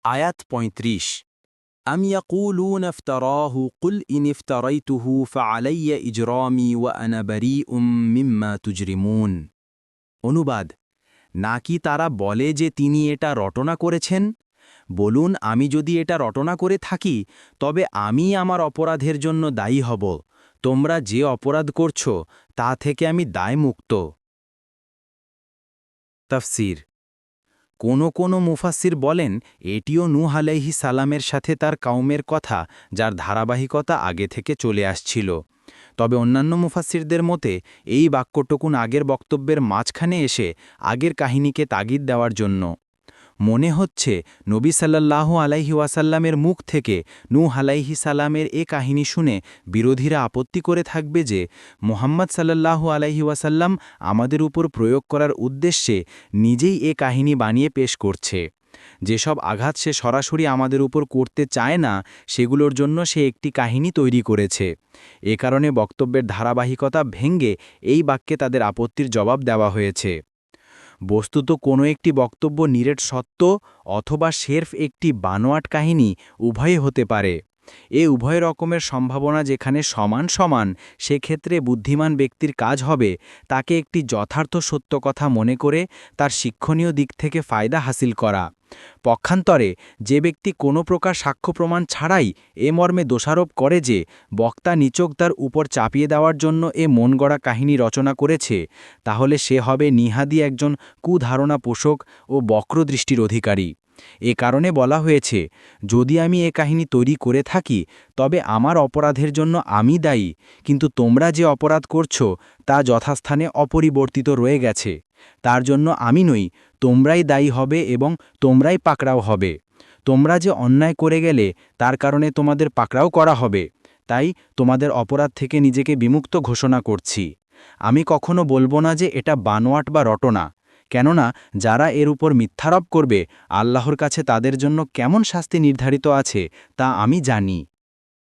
আয়াত ৩৫ أم يقولون افتراه قل إن افتريته فعلي إجرامي وأنا بريء مما تجرمون অনুবাদ নাকি তারা বলে যে তিনি এটা রটনা করেছেন বলুন আমি যদি এটা রটনা করে থাকি তবে আমি আমার অপরাধের জন্য দায়ী হব তোমরা যে অপরাধ করছো তা থেকে আমি দায়মুক্ত তাফসীর কোনো মুফাসসির বলেন এটিও নূহ আলাইহিস সালামের সাথে তার কওমের কথা যার ধারাবাহিকতা আগে থেকে চলে আসছিল তবে অন্যান্য মুফাসসিরদের মতে এই বাক্যটুকুন আগের বক্তব্যের মাঝখানে এসে আগের কাহিনীকে তাগিদ দেওয়ার জন্য মনে হচ্ছে নবী সাল্লাল্লাহু আলাইহি ওয়াসাল্লামের মুখ থেকে নূহ আলাইহিস সালামের এ কাহিনী শুনে বিরোধীরা আপত্তি করে থাকবে যে মুহাম্মদ সাল্লাল্লাহু আলাইহি ওয়াসাল্লাম আমাদের উপর প্রয়োগ করার উদ্দেশ্যে নিজেই এ কাহিনী বানিয়ে পেশ করছে যেসব আঘাত সে সরাসরি আমাদের উপর করতে চায় না সেগুলোর জন্য সে একটি কাহিনী তৈরি করেছে এ কারণে বক্তব্যের ধারাবাহিকতা ভেঙ্গে এই বাক্যে তাদের আপত্তির জবাব দেওয়া হয়েছে বস্তুত কোনো একটি বক্তব্য নিরেট সত্য অথবা সেরফ একটি বানোয়াট কাহিনী উভয়ই হতে পারে এ উভয় রকমের সম্ভাবনা যেখানে সমান সমান সেক্ষেত্রে বুদ্ধিমান ব্যক্তির কাজ হবে তাকে একটি যথার্থ সত্য কথা মনে করে তার শিক্ষণীয় দিক থেকে ফায়দা হাসিল করা পক্ষান্তরে যে ব্যক্তি কোনো প্রকার সাক্ষ্য প্রমাণ ছাড়াই এ মর্মে দোষারোপ করে যে বক্তা নিচক তার উপর চাপিয়ে দেওয়ার জন্য এ মনগড়া কাহিনী রচনা করেছে তাহলে সে হবে নিহাদি একজন কুধারণা পোষক ও বক্রদৃষ্টির অধিকারী এ কারণে বলা হয়েছে যদি আমি এ কাহিনী তৈরি করে থাকি তবে আমার অপরাধের জন্য আমি দায়ী কিন্তু তোমরা যে অপরাধ করছো তা যথাস্থানে অপরিবর্তিত রয়ে গেছে তার জন্য আমি নই তোমরাই দায়ী হবে এবং তোমরাই পাকড়াও হবে তোমরা যে অন্যায় করে গেলে তার কারণে তোমাদের পাকড়াও করা হবে তাই তোমাদের অপরাধ থেকে নিজেকে বিমুক্ত ঘোষণা করছি আমি কখনো বলবো না যে এটা বানোয়াট বা রটনা কেননা যারা এর উপর মিথ্যারোপ করবে আল্লাহর কাছে তাদের জন্য কেমন শাস্তি নির্ধারিত আছে তা আমি জানি